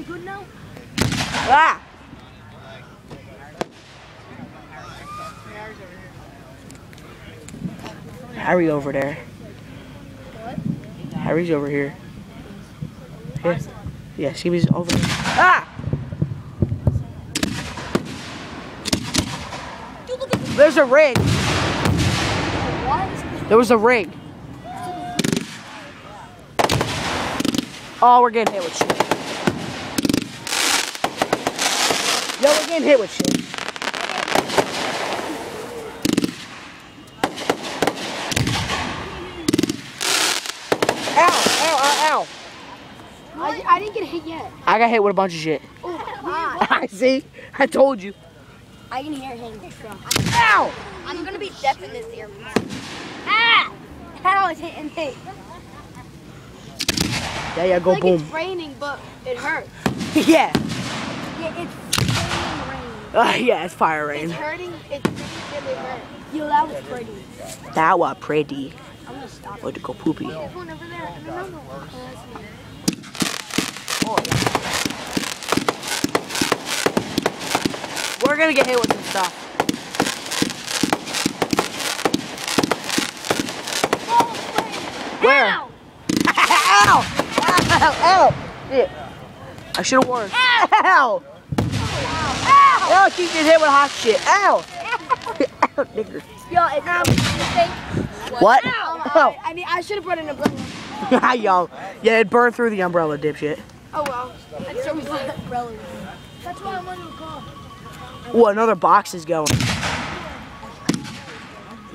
it good now? Ah! Harry over there. What? Harry's over here. Yeah, yeah, she was over there. Ah! Dude, look at this. There's a ring. What? There was a ring. Oh, we're getting hit with shit. Yo, we're getting hit with shit. Ow, ow, ow, ow. I didn't get hit yet. I got hit with a bunch of shit. Oh, I see. I told you. I can hear him. Ow! I'm gonna be deaf in this ear. Ah! How is hitting me? Yeah, go Like boom. it's raining, but it hurts. Yeah. Yeah, it's raining. Yeah, it's fire rain. It's hurting. It's really hurt. Yo, that was pretty. That was pretty. I'm gonna stop. Went to go poopy. There's one over there. And another one. We're gonna get hit with some stuff. Where? Ow! Ow! Ow! Ow! Yeah. I should have warned. Ow! Ow! Ow! She just hit with hot shit. Ow! Ow, nigger. Yo, it's not a mistake. What? Ow! I mean, I should have brought an umbrella. Yo. Yeah, it burned through the umbrella, dipshit. Oh well. That's so brought an umbrella. That's why I wanted to call. Oh, another box is going.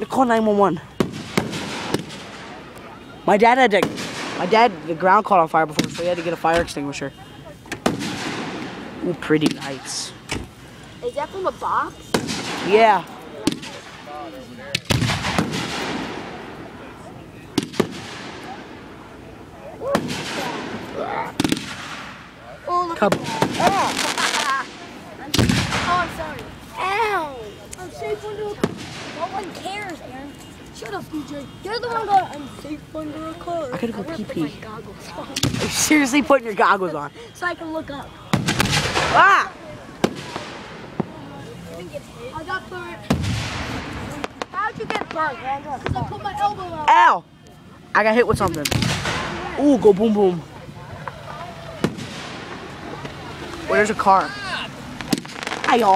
Call 911. My dad, the ground caught on fire before, so he had to get a fire extinguisher. Ooh, pretty lights. Is that from a box? Yeah. Oh, look Come. at that. Oh, I'm sorry. Ow! I'm safe under a car. No one cares, Aaron. Shut up, DJ. You're the one going, I'm safe under a car. I gotta go I'm gonna put pee-pee. my goggles on. Are you seriously putting your goggles on? So I can look up. Ah! I got burnt. How'd you get burnt, Andrew? Because I put my elbow out. Ow! I got hit with something. Ooh, go boom boom. Oh, there's a car. Ayo.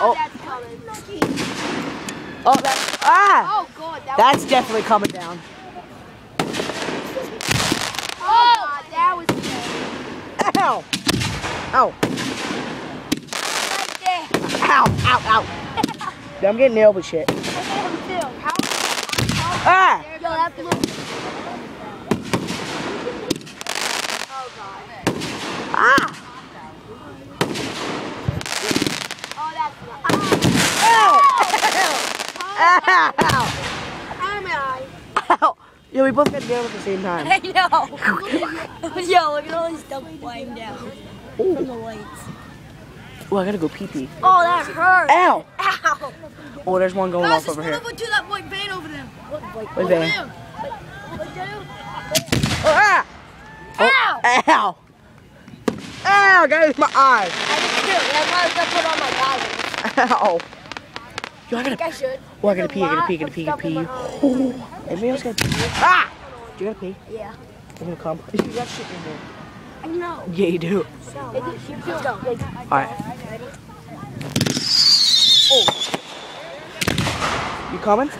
Oh, that's coming. Oh, that's Oh, God. That's definitely coming down. Oh, God, that was good. Ow! Ow! Right there. Ow! Ow! Ow! Yeah, I'm getting nailed with shit. I hit him, too. How? Ah! Yo, that blew. Oh, God. Ah! Oh, that's not. Ow! Ow! How am I? Ow! Yeah, we both got nailed at the same time. I know. Yo, look at all this stuff flying down from the lights. Oh, I gotta go pee pee. Oh, that hurt. Ow! Ow. Oh, there's one going off over here. Guys, to that white van over there. What van? Oh, ah! Ow! Oh, ow! Ow! Got it in my eye. I did too. That's why I was gonna put on my goggles. Ow! Yo, I I think I gotta. should. Oh, I gotta pee. I gotta pee. Oh, everybody else gotta pee. Ah! Do you gotta pee? Yeah. I'm gonna come. You got shit in there. I know. Yeah, you do. Let's go. Alright. Oh. You coming?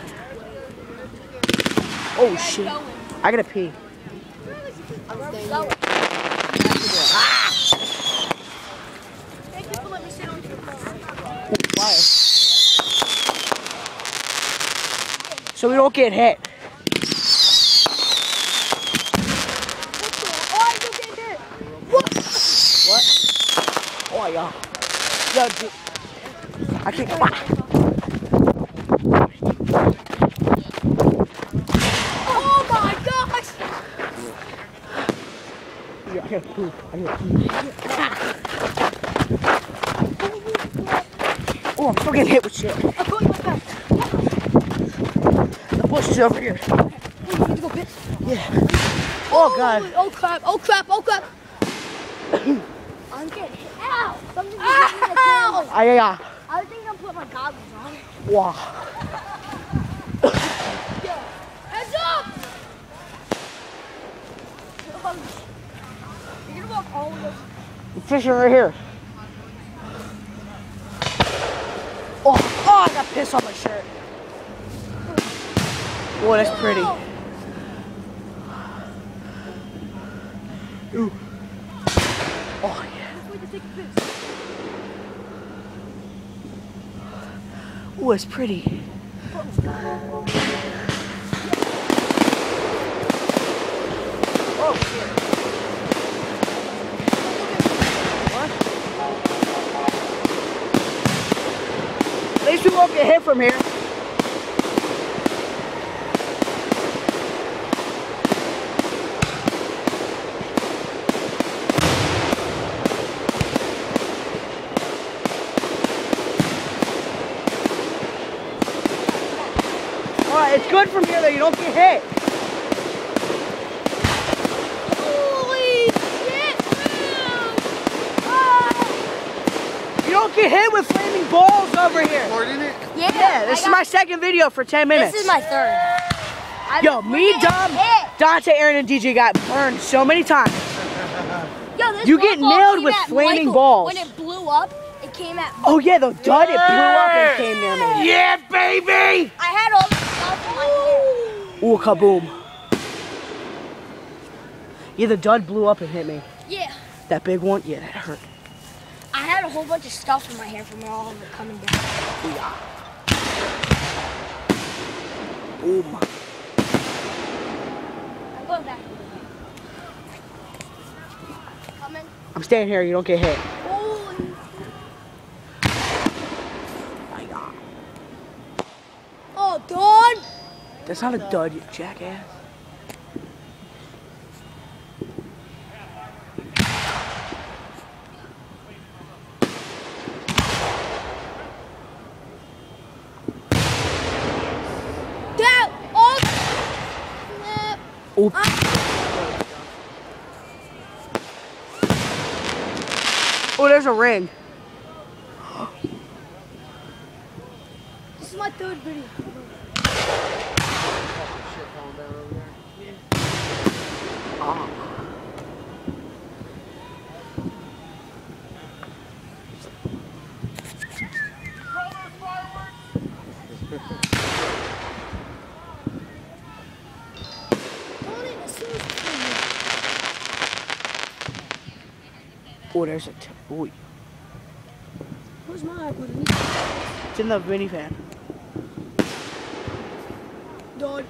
Oh shit. I gotta pee. Thank you for letting me sit on your phone. Why? So we don't get hit. Oh, you get hit. What? Oh yeah. Yo, dude. I can't. Oh my gosh! Yeah, I gotta poop. I gotta pee. Oh, I'm still getting hit with shit. I'm going back. The bush is over here. You need to go piss. Yeah. Oh god. Oh crap! Oh crap! Oh crap! I'm getting hit. Ow! Something just hit me in the camera. Yeah. I was thinking I'll put my goggles on. Wow. Yo, heads up! You're gonna walk all the way. I'm fishing right here. Oh, I got piss on my shirt. Boy, that's pretty. Ooh. Oh, yeah. Ooh, it's pretty. Oh, shit. What? At least we won't get hit from here. It's good from here though, you don't get hit. Holy shit! You don't get hit with flaming balls over here. Yeah, This is my second video for 10 minutes. This is my third. Yo, me, Dom, Dante, Aaron, and DJ got burned so many times. Yo, this You get ball nailed came with at flaming Michael. balls. When it blew up, it came at Oh yeah, the dud, it blew up and came near me. Yeah, baby! I had all the stuff in my hair. Ooh, kaboom. Yeah, the dud blew up and hit me. Yeah. That big one, yeah, that hurt. I had a whole bunch of stuff in my hair from all of it coming down. Yeah. Boom. I'm going back. Coming. I'm staying here, you don't get hit. Holy. Oh, Dawn! That's not a dud, you jackass. Dad! Oh! Oop. Oh, there's a ring. This is my third video. Oh, there's a oh. Where's my iPod? It's in the minivan. Dawn.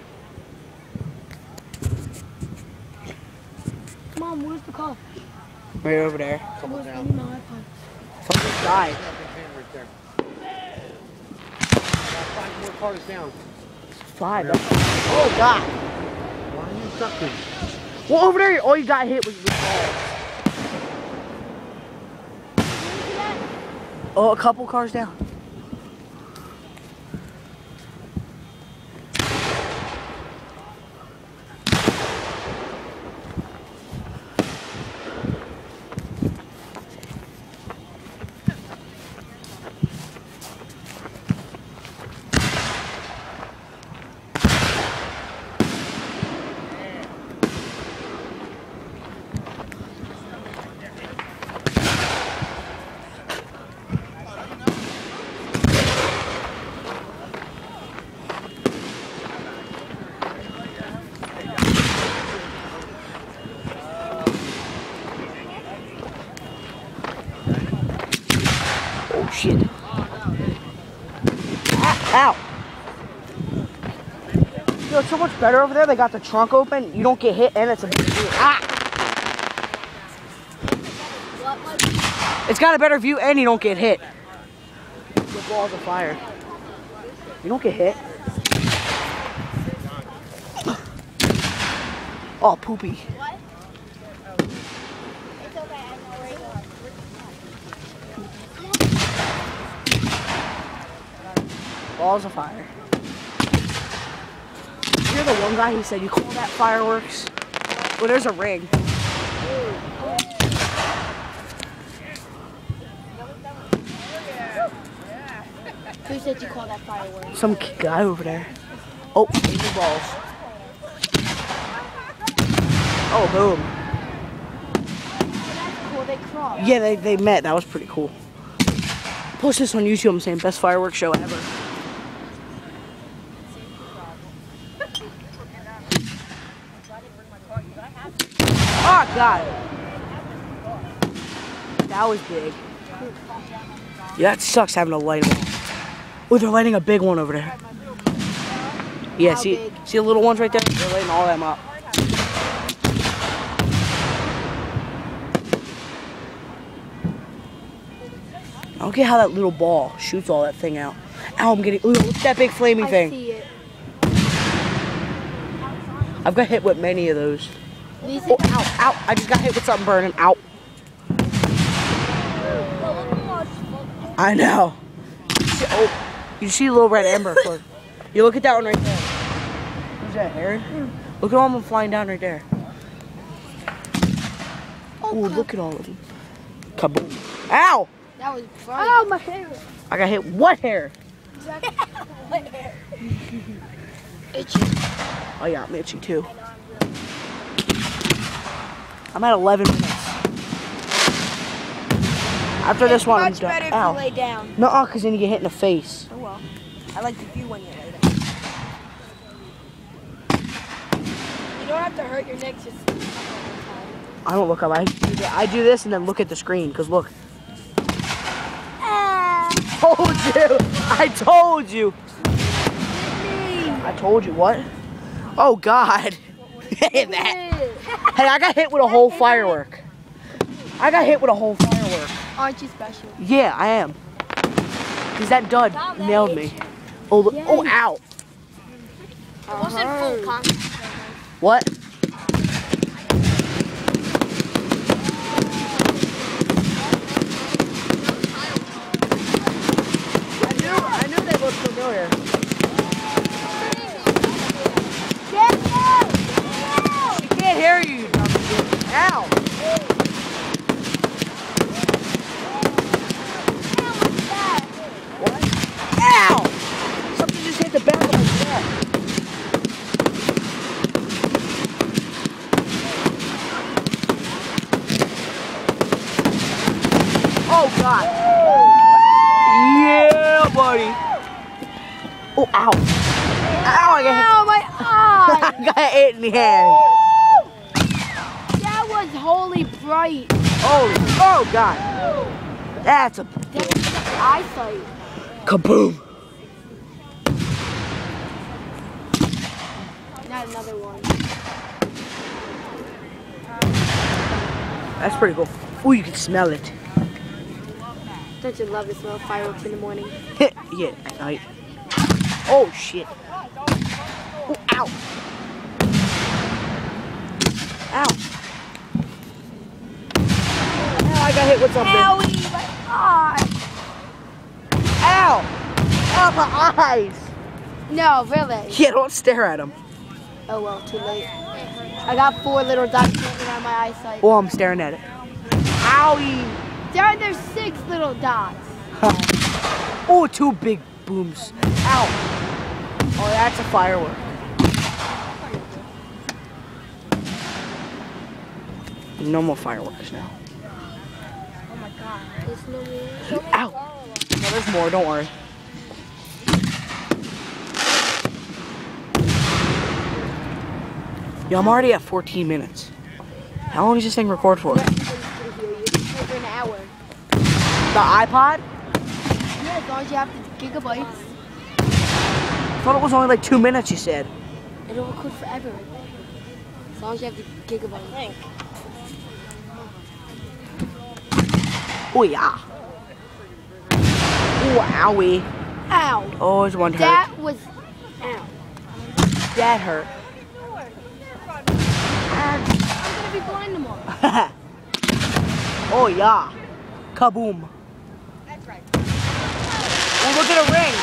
Mom, where's the car? Right over there. Where's my iPod? Something died. Five more cars down. 5. Oh God. Why are you sucking? Well, over there, all you got hit was balls. Oh, a couple cars down. Oh shit. Ow. Yo, it's so much better over there. They got the trunk open. You don't get hit and it's a big view. Ah! It's got a better view and you don't get hit. The balls of fire. You don't get hit. Oh, poopy. What? It's okay, I know where you are. Balls of fire. You're the one guy who said you call that fireworks. Well, there's a ring. said you call that firework? Some guy over there. Oh, aiming balls. Oh, boom. That's cool. They crossed. Yeah, they met. That was pretty cool. Post this on YouTube. I'm saying best fireworks show ever. Oh, got it. That was big. Yeah, that sucks having to light them all. Oh, they're lighting a big one over there. Yeah, How see big? the little ones right there? They're lighting all them up. I don't get how that little ball shoots all that thing out. Ow, I'm getting, ooh, look at that big flaming I thing. see it. I've got hit with many of those. These Oh, ow, ow, I just got hit with something burning. Ow. I know. Oh, you see a little red ember. You look at that one right there. Who's that, Harry? Look at all of them flying down right there. Oh, look at all of them. Kaboom. Ow! That was funny. Oh, my hair. I got hit. What hair? What hair? Itchy. Oh, yeah, I'm itchy too. I'm at 11 minutes. After this one, I'm much done. better if Ow. you lay down. No, because then you get hit in the face. Oh, well. I like the view when you lay down. You don't have to hurt your neck just... I don't look up. I do this and then look at the screen. Because look. Told you. I told you. I told you. What? Oh, God. Hey, I got hit with a whole firework. I got hit with a whole firework. Aren't you special? Yeah, I am. Because that dud nailed me. Oh, look. Oh, ow. It wasn't full contact. What? I knew they looked familiar. She can't hear you, you dumb shit. Ow. What? Ow! Something just hit the back of my neck. Oh, God. Yeah, buddy. Oh, ow. Ow, I got hit. Oh, my eye! I got hit in the hand. That was holy bright. Oh, God. That's a Eyesight. kaboom. Not another one. That's pretty cool. Oh, you can smell it. Don't you love the smell of fireworks in the morning? Yeah, at night. Oh, shit. Oh, ow. Ow. Ow, I got hit with something. Owie, my eye. Ow. Ow, my eyes. No, really. Yeah, don't stare at them. Oh well, too late. I got 4 little dots floating around my eyesight. Oh, I'm staring at it. Owie. There's 6 little dots. Oh, 2 big booms. Ow. Oh, that's a firework. No more fireworks now. Oh my god. There's no more. Ow. No, there's more. Don't worry. Yo, I'm already at 14 minutes. How long does this thing record for? Over an hour. The iPod? Yeah, as long as you have the gigabytes. I thought it was only like 2 minutes, you said. It'll record forever. As long as you have the gigabytes. Oh, yeah. Oh, owie. Ow. Oh, it's one hurt. That was... Ow. That hurt. I'm gonna be blind tomorrow. Oh, yeah. Kaboom. That's right. Oh, look at a ring.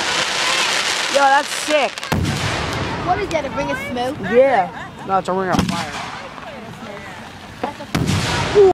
Yo, that's sick. What is that, a ring of smoke? Yeah. No, it's a ring of fire.